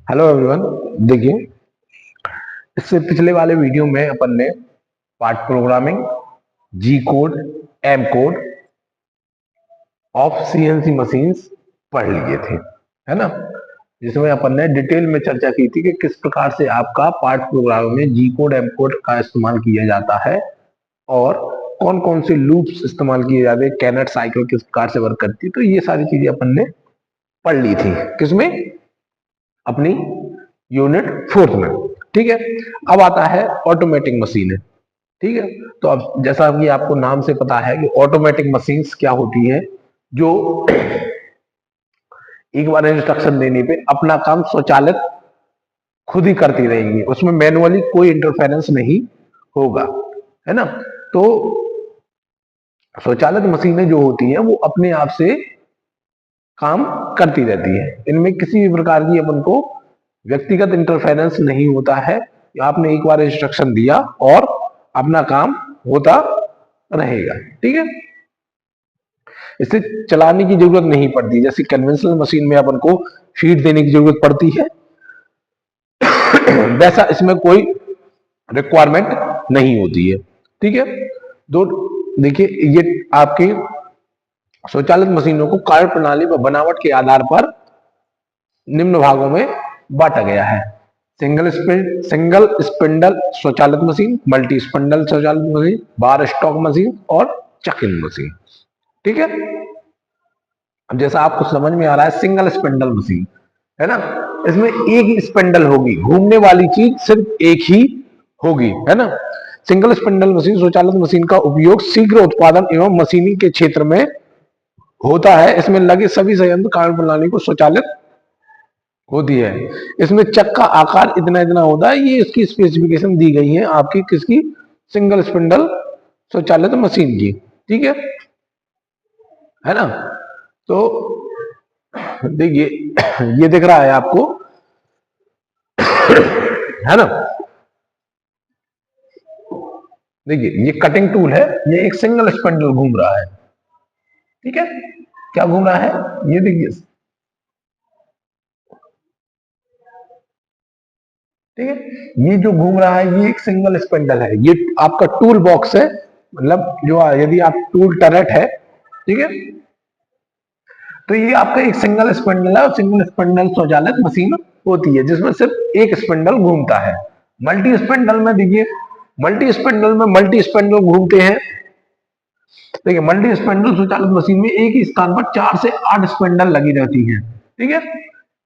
Hello everyone. देखिए, इससे पिछले वाले वीडियो में अपन ने part programming, G code, M code of CNC machines पढ़ लिए थे, है ना। जिसमें अपन ने डिटेल में चर्चा की थी कि किस प्रकार से आपका पार्ट प्रोग्रामिंग में जी कोड, एम कोड का इस्तेमाल किया जाता है और कौन कौन से लूप्स इस्तेमाल किए जाते हैं, कैनेट साइकिल किस प्रकार से वर्क करती है। तो ये सारी चीजें अपन ने पढ़ ली थी किसमें, अपनी यूनिट फोर्थ में। ठीक है, अब आता है ऑटोमेटिक मशीन। ठीक है, तो अब जैसा कि आपको नाम से पता है कि ऑटोमेटिक मशीन्स क्या होती है, जो एक बार इंस्ट्रक्शन देने पे अपना काम स्वचालित खुद ही करती रहेंगी, उसमें मैनुअली कोई इंटरफेरेंस नहीं होगा, है ना। तो स्वचालित मशीनें जो होती हैं वो अपने आप से काम करती रहती है, इनमें किसी भी प्रकार की अपन को व्यक्तिगत इंटरफेरेंस नहीं होता है। आपने एक बार इंस्ट्रक्शन दिया और अपना काम होता रहेगा। ठीक है, इसे चलाने की जरूरत नहीं पड़ती, जैसे कन्वेंशनल मशीन में अपन को फीड देने की जरूरत पड़ती है, वैसा इसमें कोई रिक्वायरमेंट नहीं होती है। ठीक है, दो देखिए, ये आपकी स्वचालित मशीनों को कार्य प्रणाली व बनावट के आधार पर निम्न भागों में बांटा गया है। सिंगल स्पिंडल स्वचालित मशीन, मल्टी स्पिंडल स्वचालित मशीन, बार स्टॉक मशीन और चक इन मशीन। ठीक है, अब जैसा आपको समझ में आ रहा है, सिंगल स्पिंडल मशीन है ना, इसमें एक ही स्पिंडल होगी, घूमने वाली चीज सिर्फ एक ही होगी, है ना। सिंगल स्पिंडल मशीन स्वचालित मशीन का उपयोग शीघ्र उत्पादन एवं मशीनिंग के क्षेत्र में होता है। इसमें लगे सभी संयंत्र कार्य प्रणाली को स्वचालित होती है। इसमें चक का आकार इतना इतना होता है, ये इसकी स्पेसिफिकेशन दी गई है आपकी किसकी, सिंगल स्पिंडल स्वचालित मशीन की। ठीक है ना। तो देखिए, ये दिख रहा है आपको, है ना। देखिए, ये कटिंग टूल है, ये एक सिंगल स्पिंडल घूम रहा है। ठीक है, क्या घूम रहा है, ये देखिए। ठीक है, ये जो घूम रहा है ये एक सिंगल स्पिंडल है, ये आपका टूल बॉक्स है, मतलब जो यदि आप टूल टरेट है, ठीक है, तो ये आपका एक सिंगल स्पिंडल है और सिंगल स्पिंडल स्वचालित मशीन होती है जिसमें सिर्फ एक स्पिंडल घूमता है। मल्टी स्पिंडल में देखिए, मल्टी स्पिंडल में मल्टी स्पिंडल घूमते हैं। देखिए, मल्टी स्पिंडल स्वचालित मशीन में एक ही स्थान पर 4 से 8 स्पिंडल लगी रहती है। ठीक है,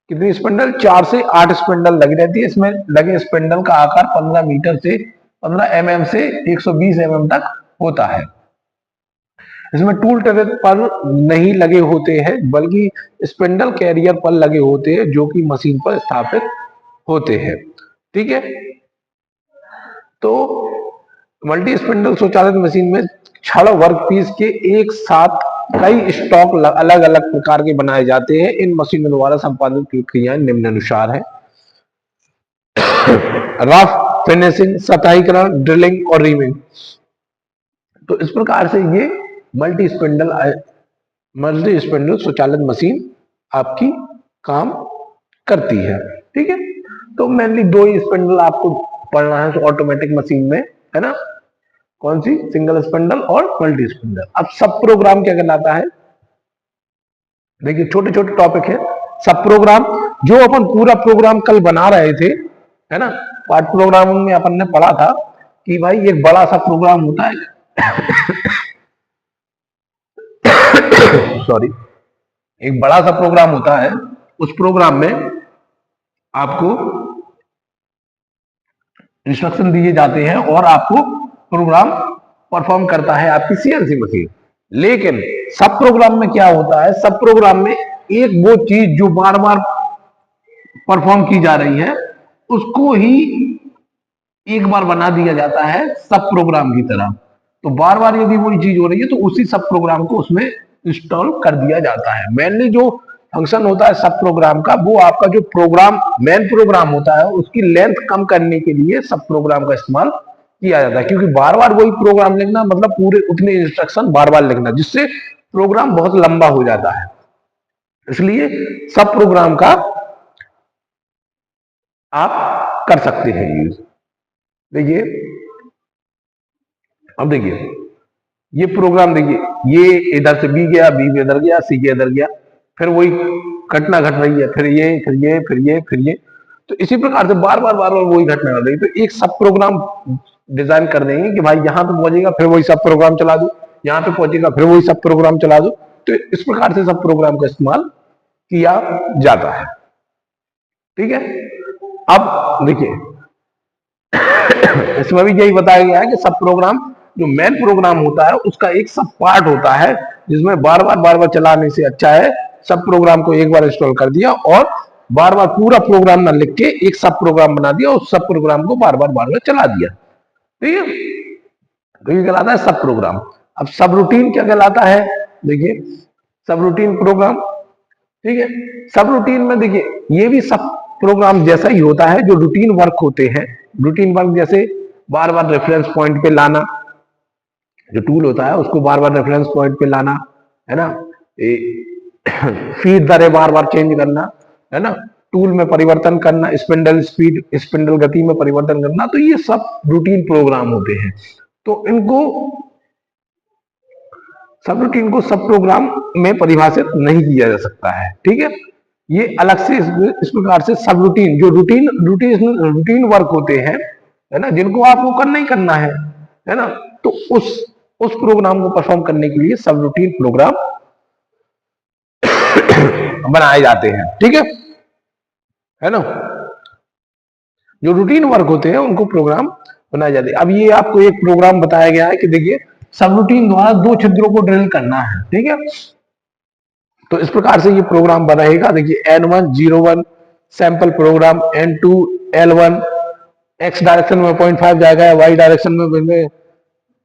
कितनी स्पिंडल, 4 से 8 स्पिंडल लगी रहती है। इसमें लगे स्पिंडल का आकार 15 मीटर से 15 mm से 120 mm तक होता है। इसमें टूल टरेट पर नहीं लगे होते हैं, बल्कि स्पिंडल कैरियर पर लगे होते हैं जो कि मशीन पर स्थापित होते हैं। ठीक है, तो मल्टी स्पिंडल स्वचालित मशीन में छड़ वर्कपीस के एक साथ कई स्टॉक अलग अलग प्रकार के बनाए जाते हैं। इन मशीनों द्वारा संपादित की क्रियाएं निम्नानुसार है: रफ फिनिशिंग, सतहीकरण, ड्रिलिंग और रीमिंग। तो इस प्रकार से ये मल्टी स्पिंडल मल्टी स्पिंडल स्वचालित मशीन आपकी काम करती है। ठीक है, तो मेनली दो ही स्पिंडल आपको पढ़ना है ऑटोमेटिक मशीन में, है ना। कौन सी, सिंगल स्पिंडल और मल्टी स्पिंडल। अब सब प्रोग्राम क्या कहलाता है, देखिए छोटे छोटे टॉपिक है। सब प्रोग्राम, जो अपन पूरा प्रोग्राम कल बना रहे थे, है ना, पार्ट प्रोग्रामिंग में अपन ने पढ़ा था कि भाई एक बड़ा सा प्रोग्राम होता है, सॉरी, एक बड़ा सा प्रोग्राम होता है। उस प्रोग्राम में आपको इंस्ट्रक्शन दिए जाते हैं और आपको प्रोग्राम परफॉर्म करता है आपकी सीएनसी मशीन। लेकिन सब प्रोग्राम में क्या होता है, सब प्रोग्राम में एक वो चीज जो बार बार परफॉर्म की जा रही है उसको ही एक बार बना दिया जाता है सब प्रोग्राम की तरह। तो बार बार यदि वही चीज हो रही है तो उसी सब प्रोग्राम को उसमें इंस्टॉल कर दिया जाता है। मेनली जो फंक्शन होता है सब प्रोग्राम का, वो आपका जो प्रोग्राम मेन प्रोग्राम होता है उसकी लेंथ कम करने के लिए सब प्रोग्राम का इस्तेमाल किया जाता है, क्योंकि बार बार वही प्रोग्राम लिखना मतलब पूरे उतने इंस्ट्रक्शन बार बार लिखना, जिससे प्रोग्राम बहुत लंबा हो जाता है। इसलिए सब प्रोग्राम का आप कर सकते हैं यूज। देखिए, अब देखिए ये प्रोग्राम, देखिए ये इधर से बी गया, बी में इधर गया, सी के इधर गया, फिर वही घटना घट रही है, फिर ये फिर ये फिर ये फिर ये। तो इसी प्रकार से बार बार वही घटना घट रही है। तो एक सब प्रोग्राम डिजाइन कर देंगे कि भाई यहाँ पे पहुंचेगा फिर वही सब प्रोग्राम चला दो, यहाँ पे पहुंचेगा फिर वही सब प्रोग्राम चला दो। तो इस प्रकार से सब प्रोग्राम का इस्तेमाल किया जाता है। ठीक है, अब देखिए इसमें भी यही बताया गया है कि सब प्रोग्राम, जो मेन प्रोग्राम होता है उसका एक सब पार्ट होता है, जिसमें बार बार चलाने से अच्छा है सब प्रोग्राम को एक बार इंस्टॉल कर दिया और बार बार पूरा प्रोग्राम ना लिख के एक सब प्रोग्राम बना दिया और सब प्रोग्राम को बार बार चला दिया। ठीक है, तो ये कहलाता है सब प्रोग्राम। अब सब रूटीन क्या कहलाता है? देखिए सब रूटीन प्रोग्राम, ठीक है, सब रूटीन में देखिए ये भी सब प्रोग्राम जैसा ही होता है, जो रूटीन वर्क होते हैं। रूटीन वर्क जैसे बार बार रेफरेंस पॉइंट पे लाना, जो टूल होता है उसको बार बार रेफरेंस पॉइंट पे लाना, है ना, फीड दरें बार बार चेंज करना, है ना, टूल में परिवर्तन करना, स्पिंडल स्पीड, स्पिंडल गति में परिवर्तन करना, तो ये सब रूटीन प्रोग्राम होते हैं। तो इनको सब रूटीन को सब प्रोग्राम में परिभाषित नहीं किया जा सकता है। ठीक है, ये अलग से इस प्रकार से सब रूटीन, जो रूटीन रूटीन रूटीन वर्क होते हैं, है ना, जिनको आपको करना ही करना है ना, तो उस प्रोग्राम को परफॉर्म करने के लिए सब रूटीन प्रोग्राम बनाए जाते हैं। ठीक है ना, जो रूटीन वर्क होते हैं उनको प्रोग्राम बनाए जाते हैं। अब ये आपको एक प्रोग्राम बताया गया है कि देखिए सब रूटीन द्वारा दो छिद्रों को ड्रिल करना है। ठीक है, तो इस प्रकार से ये प्रोग्राम बनाएगा। देखिए N1 01 sample program, N2 L1 x direction में 0.5 जाएगा, वाई डायरेक्शन में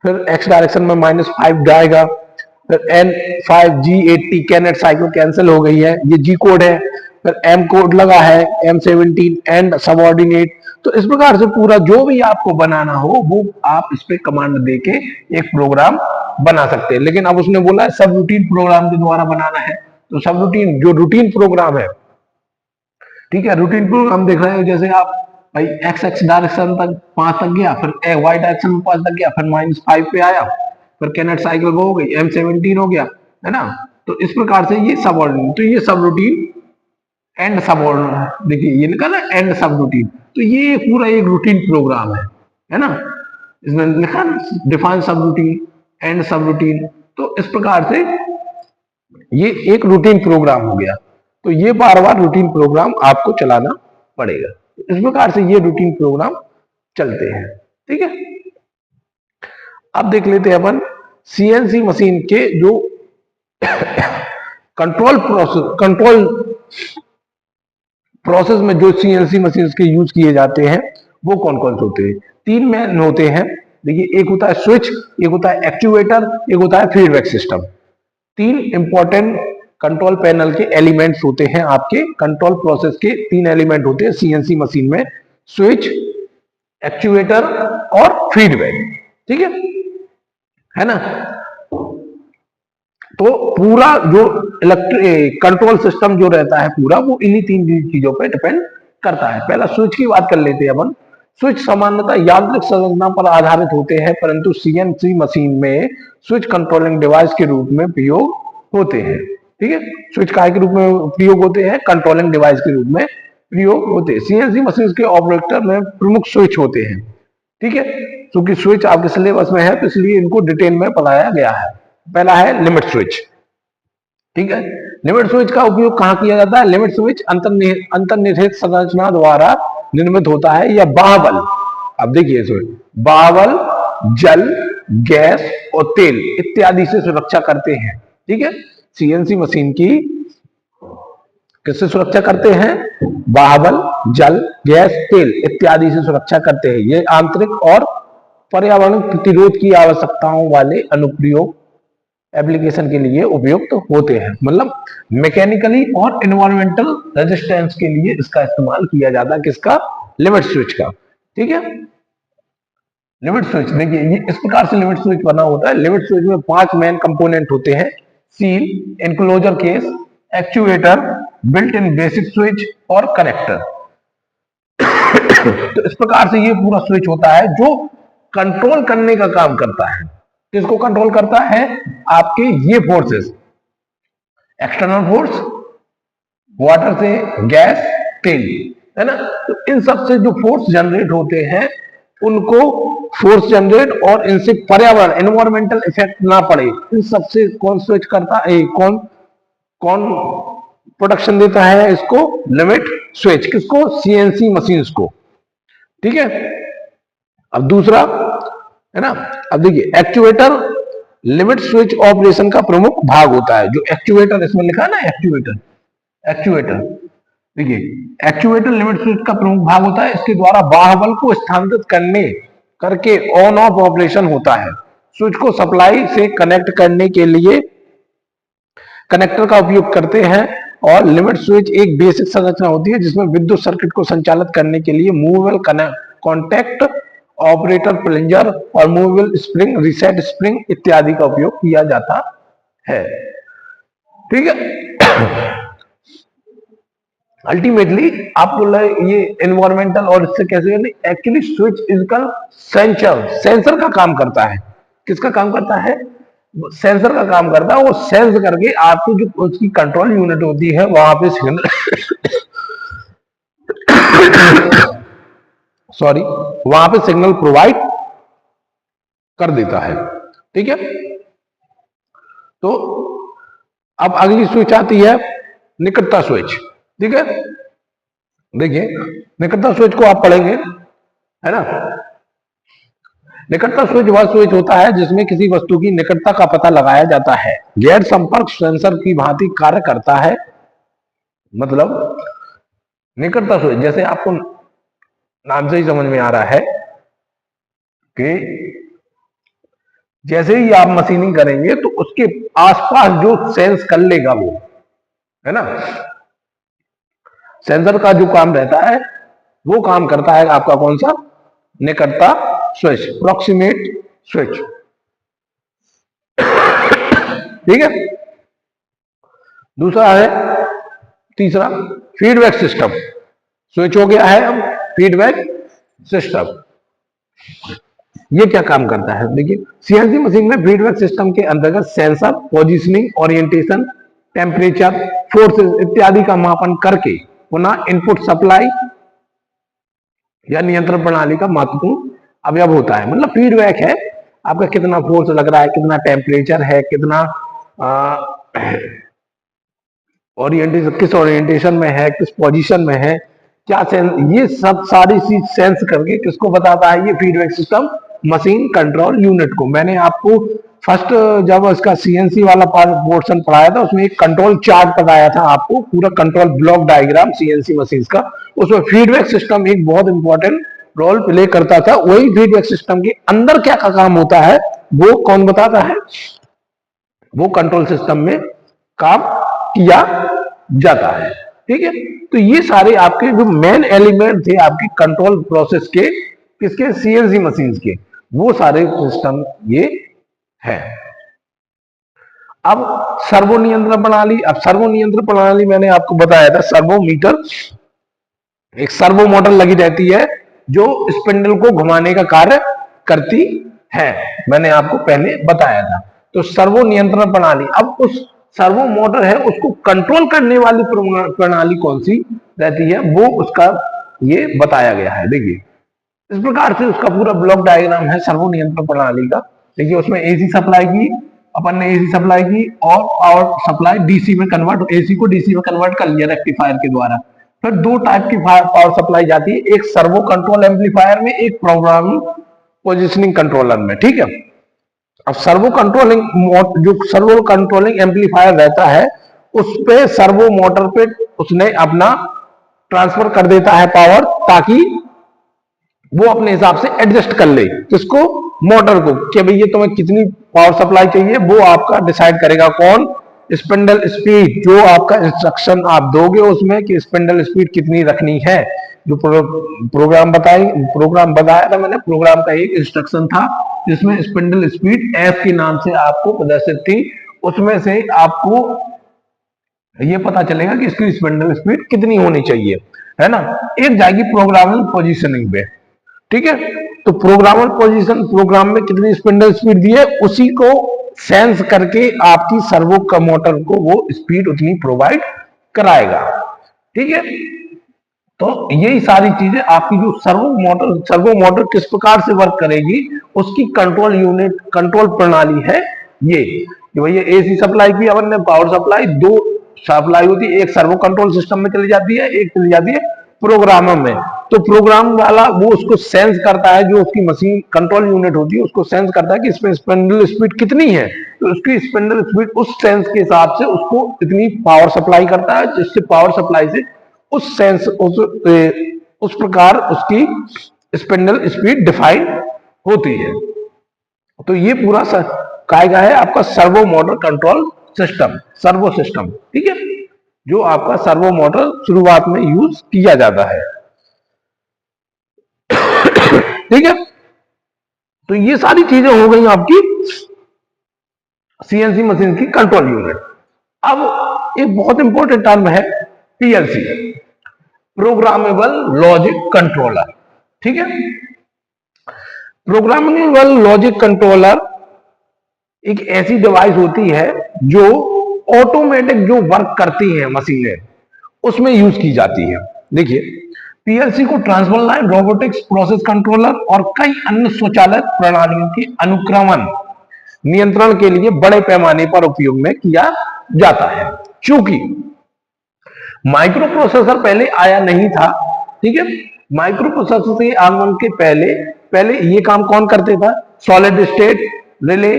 फिर एक्स डायरेक्शन में -5 जाएगा, फिर N5G80 कैनेट साइकिल कैंसिल हो गई है, ये G कोड है, फिर M कोड लगा है, M17 एंड सबऑर्डिनेट। तो इस प्रकार से पूरा जो भी आपको बनाना हो वो आप इस पे कमांड देके एक प्रोग्राम बना सकते हैं। लेकिन अब उसने बोला है सब रूटीन प्रोग्राम के द्वारा बनाना है, तो सब रूटीन जो रूटीन प्रोग्राम है, ठीक है, रूटीन प्रोग्राम देख रहे हैं, जैसे आप भाई एक्स डायरेक्शन तक 5 तक गया, फिर वाई डायरेक्शन में 5 तक गया, फिर -5 पे आया, फिर कैनेट साइकिल वो हो गई, M17 हो गया, है ना। तो इस प्रकार से ये सब ऑर्डिनेट, तो ये सब रूटीन एंड सब ऑर्डिनेट, देखिए ये लिखा ना एंड सब रूटीन, तो ये पूरा एक रूटीन प्रोग्राम है ना। इसमें लिखा डिफाइन सब रूटीन, एंड सब रूटीन, तो इस प्रकार से ये एक रूटीन प्रोग्राम हो गया। तो ये बार बार रूटीन प्रोग्राम आपको चलाना पड़ेगा। इस प्रकार से ये रूटीन प्रोग्राम चलते हैं। ठीक है, अब देख लेते हैं अपन सीएनसी मशीन के जो कंट्रोल प्रोसेस में जो सीएनसी मशीन के यूज किए जाते हैं वो कौन कौन से होते हैं? 3 मेन होते हैं। देखिए एक होता है स्विच, एक होता है एक्चुएटर, एक होता है feedback system. 3 important control panel के एलिमेंट्स होते हैं, आपके कंट्रोल प्रोसेस के 3 एलिमेंट होते हैं सीएनसी मशीन में, स्विच, एक्चुएटर और फीडबैक। ठीक है ना। तो पूरा जो इलेक्ट्रिक कंट्रोल सिस्टम जो रहता है पूरा, वो इन्हीं 3 चीजों पे डिपेंड करता है। पहला स्विच की बात कर लेते हैं अपन। स्विच सामान्यतः यांत्रिक संरचना पर आधारित होते हैं, परंतु सीएनसी मशीन में स्विच कंट्रोलिंग डिवाइस के रूप में प्रयोग होते हैं। ठीक है, स्विच काय के रूप में प्रयोग होते हैं? कंट्रोलिंग डिवाइस के रूप में प्रयोग होते हैं। सीएनसी मशीन के ऑपरेटर में प्रमुख स्विच होते हैं। ठीक है, क्योंकि स्विच आपके सिलेबस में है तो इसलिए इनको डिटेल में पढ़ाया गया है। पहला है लिमिट स्विच। ठीक है, लिमिट स्विच का उपयोग कहां किया जाता है? लिमिट स्विच अंतर्निहित संरचना द्वारा निर्मित होता है या बाहबल। अब देखिए इसमें बाहबल जल, गैस और तेल इत्यादि से सुरक्षा करते हैं। ठीक है, सीएनसी मशीन की किससे सुरक्षा करते हैं? बाहबल, जल, गैस, तेल इत्यादि से सुरक्षा करते हैं। ये आंतरिक और पर्यावरण प्रतिरोध की आवश्यकताओं वाले अनुप्रयोग एप्लीकेशन के लिए उपयुक्त होते हैं। मतलब मैकेनिकली और एनवायरमेंटल रेजिस्टेंस के लिए इसका इस्तेमाल किया जाता है। किसका? लिमिट स्विच का। ठीक है, लिमिट स्विच देखिए ये इस प्रकार से लिमिट स्विच बना होता है। लिमिट स्विच में 5 मेन कंपोनेंट होते हैं: seal, enclosure case, actuator, built in basic switch और कनेक्टर। तो इस प्रकार से ये पूरा स्विच होता है जो कंट्रोल करने का काम करता है। किसको कंट्रोल करता है? आपके ये फोर्सेस, एक्सटर्नल फोर्स, वाटर से गैस, तेल, है ना। तो इन सब से जो फोर्स जनरेट होते हैं उनको फोर्स जनरेट और इनसे पर्यावरण एनवायरमेंटल इफेक्ट ना पड़े, इन सब से कौन स्विच करता है, कौन कौन प्रोटेक्शन देता है इसको? Limit switch. किसको? सीएनसी मशीन्स को। ठीक है। अब दूसरा, है ना, अब देखिए एक्चुएटर लिमिट स्विच ऑपरेशन का प्रमुख भाग होता है। जो एक्चुएटर इसमें लिखा है ना, एक्चुएटर, एक्चुएटर, देखिए एक्चुएटर लिमिट स्विच का प्रमुख भाग होता है। इसके द्वारा बाह्य बल को स्थानांतरित करने करके ऑन ऑफ ऑपरेशन होता है। स्विच को सप्लाई से कनेक्ट करने के लिए कनेक्टर का उपयोग करते हैं। और लिमिट स्विच एक बेसिक संरचना होती है जिसमें विद्युत सर्किट को संचालित करने के लिए मूवेबल कॉन्टैक्ट ऑपरेटर, प्लंजर और मूवेबल स्प्रिंग, रीसेट स्प्रिंग इत्यादि का उपयोग किया जाता है। ठीक है। अल्टीमेटली आप बोल रहे ये एनवायरमेंटल और इससे कैसे, एक्चुअली स्विच इजकल सेंसर का काम करता है। किसका काम करता है? सेंसर का काम करता है। वो सेंस करके आपको जो उसकी कंट्रोल यूनिट होती है वहां पे सिग्नल सॉरी, वहां पे सिग्नल प्रोवाइड कर देता है। ठीक है। तो अब अगली स्विच आती है निकटता स्विच। ठीक है। देखिए निकटता स्विच को आप पढ़ेंगे, है ना। निकटता स्विच वह स्विच होता है जिसमें किसी वस्तु की निकटता का पता लगाया जाता है। गैर संपर्क सेंसर की भांति कार्य करता है। मतलब निकटता स्विच जैसे आपको नाम से ही समझ में आ रहा है कि जैसे ही आप मशीनिंग करेंगे तो उसके आसपास जो सेंस कर लेगा वो, है ना, सेंसर का जो काम रहता है वो काम करता है आपका कौन सा? निकटता स्विच, प्रॉक्सिमेट स्विच। ठीक है। दूसरा है, तीसरा फीडबैक सिस्टम। स्विच हो गया है अब फीडबैक सिस्टम। ये क्या काम करता है? देखिए सीएनसी मशीन में फीडबैक सिस्टम के अंतर्गत sensor positioning, orientation, temperature, forces इत्यादि का मापन करके पुनः इनपुट सप्लाई या नियंत्रण प्रणाली का महत्वपूर्ण अवयव होता है। मतलब फीडबैक है आपका, कितना फोर्स लग रहा है, कितना टेम्परेचर है, कितना ओरिएंटेशन, किस ओरिएंटेशन में है, किस पोजीशन में है, क्या सेंस, ये सब सारी चीज सेंस करके किसको बताता है? ये feedback system machine control unit को। मैंने आपको फर्स्ट जब इसका सीएनसी वाला पोर्शन पढ़ाया था उसमें एक कंट्रोल चार्ट बताया था आपको, पूरा control block diagram CNC machine का। उसमें फीडबैक सिस्टम एक बहुत इंपॉर्टेंट रोल प्ले करता था। वही फीडबैक सिस्टम के अंदर क्या का काम होता है वो कौन बताता है? वो कंट्रोल सिस्टम में काम किया जाता है। ठीक है। तो ये सारे आपके जो मेन एलिमेंट थे आपके कंट्रोल प्रोसेस के, किसके? सीएनसी मशीन के, वो सारे सिस्टम ये है। अब सर्वो नियंत्रण प्रणाली। अब सर्वो नियंत्रण प्रणाली मैंने आपको बताया था, सर्वोमीटर, एक सर्वो मोटर लगी रहती है जो स्पिंडल को घुमाने का कार्य करती है, मैंने आपको पहले बताया था। तो सर्वो नियंत्रण प्रणाली, अब उस सर्वो मोटर है उसको कंट्रोल करने वाली प्रणाली कौन सी रहती है वो उसका ये बताया गया है। देखिए इस प्रकार से उसका पूरा ब्लॉक डायग्राम है सर्वो नियंत्रण प्रणाली का। देखिए उसमें एसी सप्लाई की, अपन ने एसी सप्लाई की और पावर सप्लाई डीसी में कन्वर्ट, एसी को डीसी में कन्वर्ट कर लिया रेक्टिफायर के द्वारा। फिर दो टाइप की पावर सप्लाई जाती है, एक सर्वो कंट्रोल एम्पलीफायर में, एक प्रोग्राम पोजिशनिंग कंट्रोलर में। ठीक है। अब सर्वो कंट्रोलिंग जो सर्वो कंट्रोलिंग एम्पलीफायर रहता है उस पे सर्वो मोटर पे उसने अपना ट्रांसफर कर देता है पावर, ताकि वो अपने हिसाब से एडजस्ट कर ले किसको? मोटर को, कि भाई ये तुम्हें कितनी पावर सप्लाई चाहिए वो आपका डिसाइड करेगा कौन? स्पिंडल स्पीड, जो आपका इंस्ट्रक्शन आप दोगे उसमें कि स्पिंडल स्पीड कितनी रखनी है, जो प्रोग्राम बताया था मैंने, प्रोग्राम का एक इंस्ट्रक्शन था जिसमें स्पिंडल स्पीड एफ के नाम से आपको प्रदर्शित थी। उसमें से आपको ये पता चलेगा कि इसकी स्पिंडल स्पीड कितनी होनी चाहिए। है ना, एक जाएगी प्रोग्रामेबल पोजीशनिंग पे। ठीक है, तो प्रोग्रामेबल पोजीशन, प्रोग्राम में कितनी स्पिंडल स्पीड दी है उसी को सेंस करके आपकी सर्वो मोटर को वो स्पीड उतनी प्रोवाइड कराएगा। ठीक है, तो यही सारी चीजें आपकी जो सर्वो मोटर किस प्रकार से वर्क करेगी उसकी कंट्रोल यूनिट, कंट्रोल प्रणाली है ये कि भैया एसी सप्लाई की अपन ने, पावर सप्लाई, दो सप्लाई होती है, एक सर्वो कंट्रोल सिस्टम में चली जाती है, एक चली जाती है प्रोग्रामर में। तो प्रोग्राम वाला वो उसको सेंस करता है, जो उसकी मशीन कंट्रोल यूनिट होती है उसको सेंस करता है कि इसमें स्पिंडल स्पीड कितनी है, तो उसकी स्पिंडल स्पीड उस सेंस के हिसाब से उसको इतनी पावर सप्लाई करता है, जिससे पावर सप्लाई से उस सेंस उस प्रकार उसकी स्पिंडल स्पीड डिफाइन होती है। तो ये पूरा कायदा है आपका servo motor control system, servo system. ठीक है, जो आपका सर्वो मोटर शुरुआत में यूज किया जाता है। ठीक है, तो ये सारी चीजें हो गई आपकी सीएनसी मशीन की कंट्रोल यूनिट। अब एक बहुत इंपॉर्टेंट टर्म है पीएलसी, प्रोग्रामेबल लॉजिक कंट्रोलर। ठीक है, प्रोग्रामेबल लॉजिक कंट्रोलर एक ऐसी डिवाइस होती है जो ऑटोमेटिक जो वर्क करती है मशीनें उसमें यूज की जाती है। देखिए, पीएलसी को transfer line, robotics, process controller और कई अन्य स्वचालित प्रणालियों की अनुक्रमण नियंत्रण के लिए बड़े पैमाने पर उपयोग में किया जाता है। चूंकि माइक्रो प्रोसेसर पहले आया नहीं था, ठीक है, माइक्रो प्रोसेसर के आगमन के पहले पहले ये काम कौन करते था, solid state relay,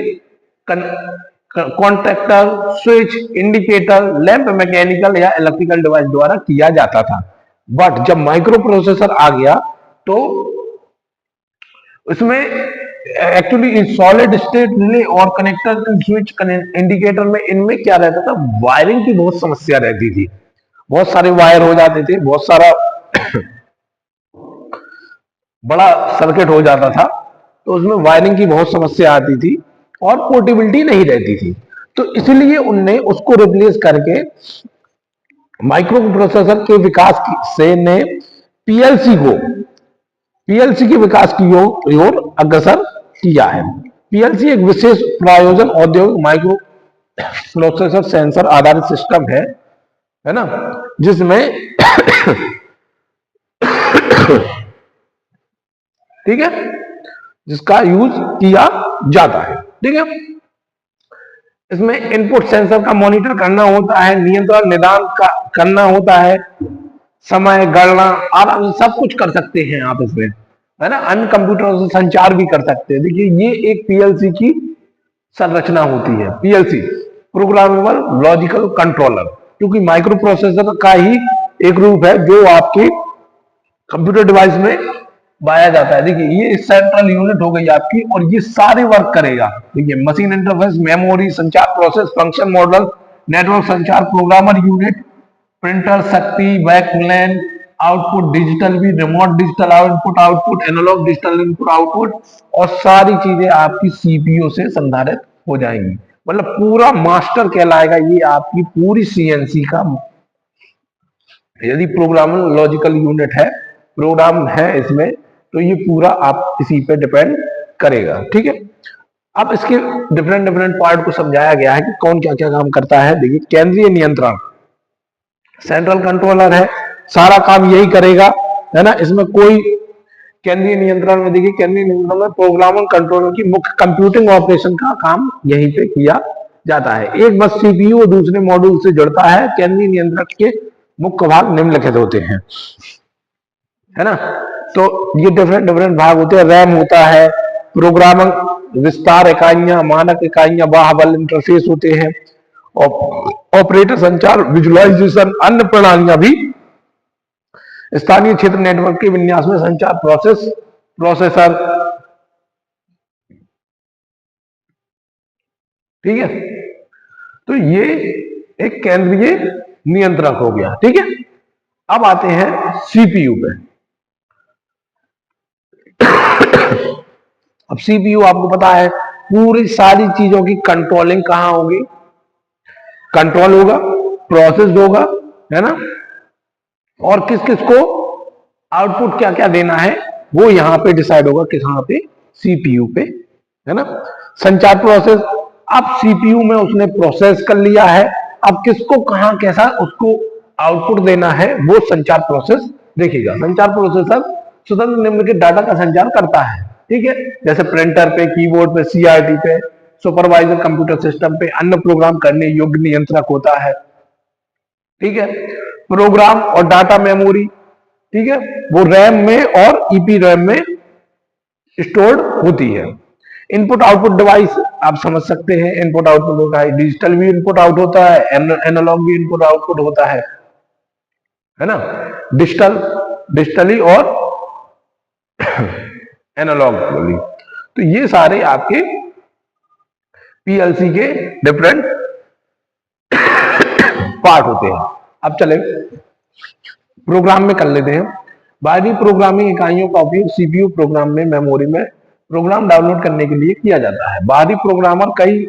contactor, switch, indicator, lamp mechanical या इलेक्ट्रिकल डिवाइस द्वारा किया जाता था। बट जब माइक्रो प्रोसेसर आ गया तो इसमें एक्चुअली सॉलिड स्टेट रिले और कनेक्टर, स्विच, इंडिकेटर में इनमें क्या रहता था, वायरिंग की बहुत समस्या रहती थी, बहुत सारे वायर हो जाते थे, बहुत सारा बड़ा सर्किट हो जाता था, तो उसमें वायरिंग की बहुत समस्या आती थी और पोर्टेबिलिटी नहीं रहती थी। तो इसलिए उनने उसको रिप्लेस करके माइक्रो प्रोसेसर के विकास से ने पीएलसी के विकास की ओर अग्रसर किया है। पीएलसी एक विशेष प्रायोजन औद्योगिक माइक्रो प्रोसेसर सेंसर आधारित सिस्टम है ना, जिसमें ठीक है, जिसका यूज किया जाता है। ठीक है, इसमें इनपुट सेंसर का मॉनिटर करना होता है, नियंत्रण निदान का करना होता है, समय गणना आराम से सब कुछ कर सकते हैं आप इसमें, है ना, अन्य कंप्यूटरों से संचार भी कर सकते हैं। देखिए, ये एक पीएलसी की संरचना होती है, पीएलसी प्रोग्रामेबल लॉजिकल कंट्रोलर, क्योंकि माइक्रो प्रोसेसर का ही एक रूप है जो आपके कंप्यूटर डिवाइस में पाया जाता है। देखिए, ये सेंट्रल यूनिट हो गई आपकी और ये सारे वर्क करेगा। देखिए, मशीन इंटरफेस, मेमोरी, संचार प्रोसेस, फंक्शन मॉडल, नेटवर्क संचार, प्रोग्रामर यूनिट, प्रिंटर शक्ति, बैकप्लेन, आउटपुट डिजिटल भी, remote digital output, analogue digital input output, और सारी चीजें आपकी सीपीयू से संधारित हो जाएंगी। मतलब पूरा मास्टर कहलाएगा ये आपकी पूरी सीएनसी का। यदि प्रोग्रामर लॉजिकल यूनिट है, प्रोग्राम है इसमें, तो ये पूरा आप इसी पे डिपेंड करेगा। ठीक है, अब इसके डिफरेंट डिफरेंट पार्ट को समझाया गया है कि कौन क्या क्या काम करता है। देखिए, केंद्रीय नियंत्रण, सेंट्रल कंट्रोलर है, सारा काम यही करेगा, है ना, इसमें कोई केंद्रीय नियंत्रण में, देखिए केंद्रीय नियंत्रण में प्रोग्रामर कंट्रोलर की मुख्य कंप्यूटिंग ऑपरेशन का काम यहीं पे किया जाता है। एक बस सीपीयू और दूसरे मॉड्यूल से जुड़ता है। केंद्रीय नियंत्रक के मुख्य भाग निम्नलिखित होते हैं, है ना, तो ये डिफरेंट डिफरेंट भाग होते हैं। रैम होता है, प्रोग्रामर विस्तार इकाइयां, मानक इकाइयां, बाह्य इंटरफेस होते हैं, ऑपरेटर संचार, विजुअलाइजेशन, अन्य प्रणालियां भी, स्थानीय क्षेत्र नेटवर्क के विन्यास में संचार प्रोसेसर। ठीक है, तो ये एक केंद्रीय नियंत्रक हो गया। ठीक है, अब आते हैं सीपीयू पे। अब सीपीयू आपको पता है पूरी सारी चीजों की कंट्रोलिंग कहां होगी, कंट्रोल होगा, प्रोसेस होगा, है ना, और किस किस को आउटपुट क्या क्या देना है वो यहाँ पे डिसाइड होगा, किस यहाँ पे, सीपीयू पे, है ना। संचार प्रोसेस, अब सीपीयू में उसने प्रोसेस कर लिया है, अब किसको कहां कैसा उसको आउटपुट देना है वो संचार प्रोसेस देखेगा। संचार प्रोसेसर स्वतंत्र निम्नलिखित डाटा का संचार करता है, ठीक है, जैसे प्रिंटर पे, कीबोर्ड पे, सीआरटी पे, सुपरवाइजर कंप्यूटर सिस्टम पे, अन्य प्रोग्राम करने योग्य नियंत्रक होता है, ठीक है। प्रोग्राम और डाटा मेमोरी, ठीक है, वो रैम में और ईपी रैम में स्टोर्ड होती है। इनपुट आउटपुट डिवाइस आप समझ सकते हैं, इनपुट आउटपुट होता है, डिजिटल भी इनपुट आउट होता है, एनालॉग भी इनपुट आउटपुट होता है ना, डिजिटल, डिजिटली और एनालॉग। तो ये सारे आपके पीएलसी के डिफरेंट पार्ट होते हैं। अब चले प्रोग्राम में कर लेते हैं। बाहरी प्रोग्रामिंग इकाइयों का उपयोग सीपीयू प्रोग्राम में मेमोरी में प्रोग्राम डाउनलोड करने के लिए किया जाता है। बाहरी प्रोग्रामर कई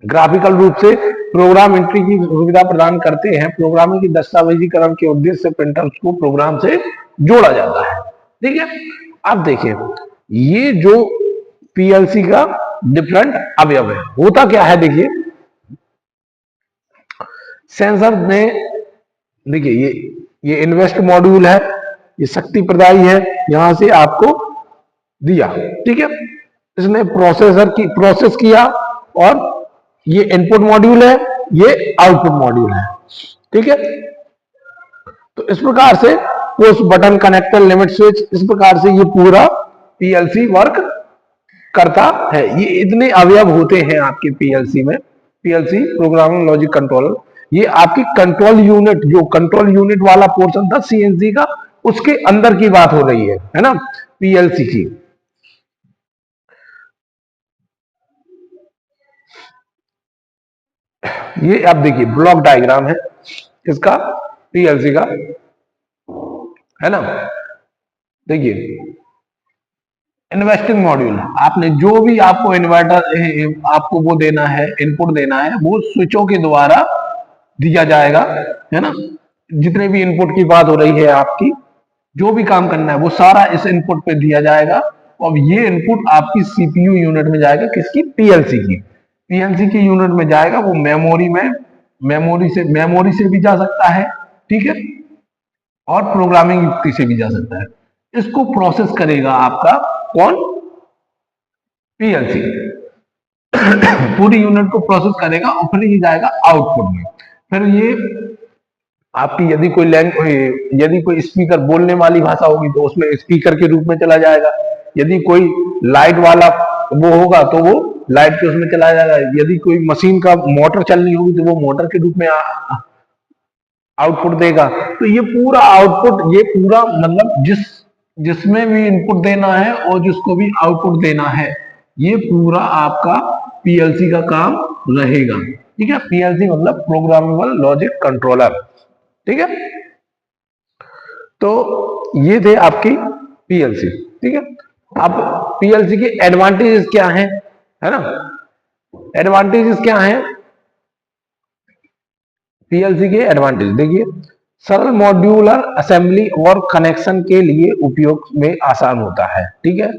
ग्राफिकल रूप से प्रोग्राम एंट्री की सुविधा प्रदान करते हैं। प्रोग्रामिंग की दस्तावेजीकरण के उद्देश्य से प्रिंटर्स को प्रोग्राम से जोड़ा जाता है, ठीक है। अब देखिए ये जो पीएलसी का डिफरेंट अवयव है, होता क्या है, देखिए सेंसर में, देखिए ये इन्वेस्ट मॉड्यूल है, ये शक्ति प्रदायी है, यहां से आपको दिया, ठीक है, इसने प्रोसेसर की प्रोसेस किया, और ये इनपुट मॉड्यूल है, ये आउटपुट मॉड्यूल है, ठीक है। तो इस प्रकार से push button, connector, limit switch, इस प्रकार से ये पूरा पीएलसी वर्क करता है। ये इतने अवयव होते हैं आपके पीएलसी में, पीएलसी प्रोग्रामिंग लॉजिक कंट्रोलर। ये आपकी कंट्रोल यूनिट, जो कंट्रोल यूनिट वाला पोर्शन था सीएनसी का, उसके अंदर की बात हो रही है ना, पीएलसी की। ये आप देखिए ब्लॉक डायग्राम है किसका, पीएलसी का, है ना। देखिए इन्वेस्टिंग मॉड्यूल, आपने जो भी आपको इन्वर्टर आपको वो देना है, इनपुट देना है, वो स्विचों के द्वारा दिया जाएगा, है ना। जितने भी इनपुट की बात हो रही है आपकी, जो भी काम करना है वो सारा इस इनपुट पे दिया जाएगा, और ये इनपुट आपकी सीपीयू यूनिट में जाएगा, किसकी, पीएलसी की, पीएलसी की यूनिट में जाएगा। वो मेमोरी में, मेमोरी से भी जा सकता है, ठीक है, और प्रोग्रामिंग युक्ति से भी जा सकता है। इसको प्रोसेस करेगा आपका कौन, पीएलसी। पूरी यूनिट को प्रोसेस करेगा और फिर ये जाएगा आउटपुट में। फिर ये आपकी यदि कोई स्पीकर बोलने वाली भाषा होगी तो उसमें स्पीकर के रूप में चला जाएगा, यदि कोई लाइट वाला वो होगा तो वो लाइट के उसमें चला जाएगा, यदि कोई मशीन का मोटर चलनी होगी तो वो मोटर के रूप में आउटपुट देगा। तो ये पूरा आउटपुट, ये पूरा मतलब जिसमें भी इनपुट देना है और जिसको भी आउटपुट देना है, ये पूरा आपका पीएलसी का काम रहेगा, ठीक है। पीएलसी मतलब प्रोग्रामेबल लॉजिक कंट्रोलर, ठीक है। तो ये थे आपकी पीएलसी, ठीक है। अब पीएलसी के एडवांटेजेस क्या हैं, है ना, एडवांटेजेस क्या हैं पीएलसी के एडवांटेज, देखिए सरल मॉड्यूलर असेंबली और कनेक्शन के लिए उपयोग में आसान होता है, ठीक है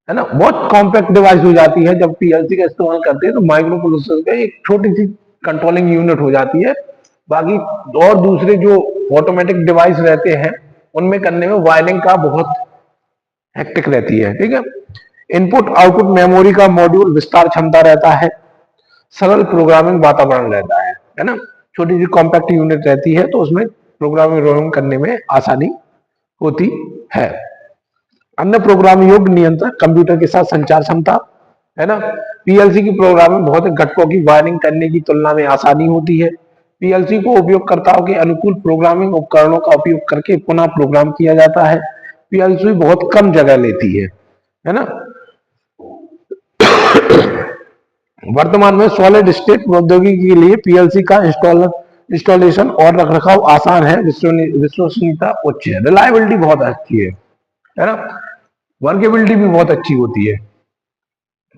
ना। बहुत कॉम्पैक्ट डिवाइस हो जाती है जब पीएलसी का इस्तेमाल करते हैं, तो माइक्रो प्रोसेसर का एक छोटी सी कंट्रोलिंग यूनिट हो जाती है। बाकी और दूसरे जो ऑटोमेटिक डिवाइस रहते हैं उनमें करने में वायरिंग का बहुत हेक्टिक रहती है, ठीक है। इनपुट आउटपुट मेमोरी का मॉड्यूल विस्तार क्षमता रहता है, सरल प्रोग्रामिंग वातावरण रहता है ना। छोटी सी कॉम्पैक्ट यूनिट रहती है तो उसमें प्रोग्रामिंग करने में आसानी होती है। अन्य प्रोग्रामिंग योग्य नियंत्रक, कंप्यूटर के साथ संचार क्षमता, है ना। पीएलसी की प्रोग्रामिंग भौतिक घटकों की वायरिंग करने की तुलना में आसानी होती है। पीएलसी को उपयोगकर्ताओं के अनुकूल प्रोग्रामिंग उपकरणों का उपयोग करके पुनः प्रोग्राम किया जाता है। पीएलसी बहुत कम जगह लेती है ना। वर्तमान में सॉलिड स्टेट प्रौद्योगिकी के लिए पीएलसी का इंस्टॉलेशन और रखरखाव आसान है, विश्वसनीयता उच्च है, रिलायबिलिटी बहुत अच्छी है ना, वर्केबिलिटी भी बहुत अच्छी होती है।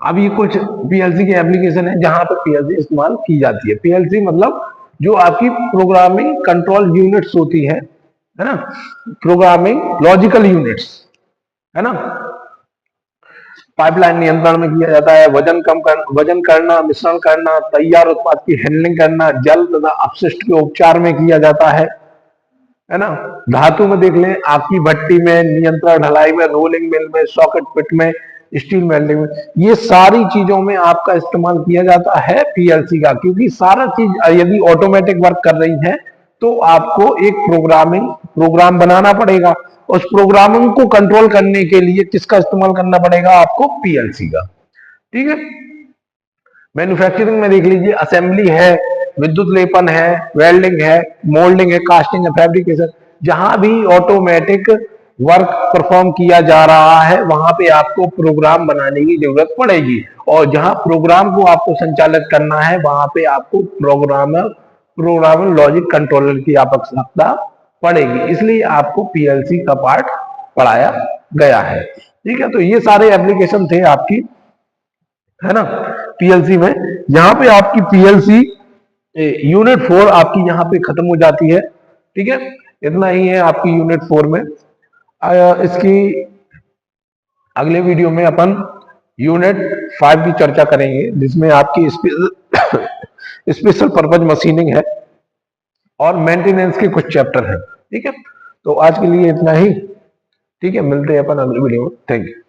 अब ये कुछ पीएलसी के एप्लीकेशन है जहां पर पीएलसी इस्तेमाल की जाती है। पीएलसी मतलब जो आपकी प्रोग्रामिंग कंट्रोल यूनिट्स होती है ना, प्रोग्रामिंग लॉजिकल यूनिट्स, है ना। पाइपलाइन नियंत्रण में किया जाता है, वजन करना, मिश्रण करना, तैयार उत्पाद की हैंडलिंग करना, जल तथा अपशिष्ट के उपचार में किया जाता है ना। धातु में देख लें, आपकी भट्टी में, नियंत्रण ढलाई में, रोलिंग मिल में, सॉकेट पिट में, स्टील मेल्टिंग में, ये सारी चीजों में आपका इस्तेमाल किया जाता है पीएलसी का, क्योंकि सारा चीज यदि ऑटोमेटिक वर्क कर रही है तो आपको एक प्रोग्राम बनाना पड़ेगा। उस प्रोग्रामिंग को कंट्रोल करने के लिए किसका इस्तेमाल करना पड़ेगा आपको? पीएलसी का। ठीक है। मैन्युफैक्चरिंग में देख लीजिए, असेंबली है, विद्युत लेपन है, वेल्डिंग है, मोल्डिंग है, कास्टिंग है, फैब्रिकेशन, जहां भी ऑटोमेटिक वर्क परफॉर्म किया जा रहा है वहां पे आपको प्रोग्राम बनाने की जरूरत पड़ेगी, और जहां प्रोग्राम को आपको संचालित करना है वहां पे आपको प्रोग्रामर लॉजिक कंट्रोलर की आवश्यकता पड़ेगी, इसलिए आपको पीएलसी का पार्ट पढ़ाया गया है। ठीक है, तो ये सारे एप्लीकेशन थे आपकी, है ना, पीएलसी में। यहाँ पे आपकी पीएलसी यूनिट 4 आपकी यहाँ पे खत्म हो जाती है। ठीक है, इतना ही है आपकी यूनिट 4 में। इसकी अगले वीडियो में अपन यूनिट 5 की चर्चा करेंगे, जिसमें आपकी स्पेशल पर्पज मशीनिंग है और मेंटेनेंस के कुछ चैप्टर हैं। ठीक है, तो आज के लिए इतना ही। ठीक है, मिलते हैं अपन अगले वीडियो में। Thank you.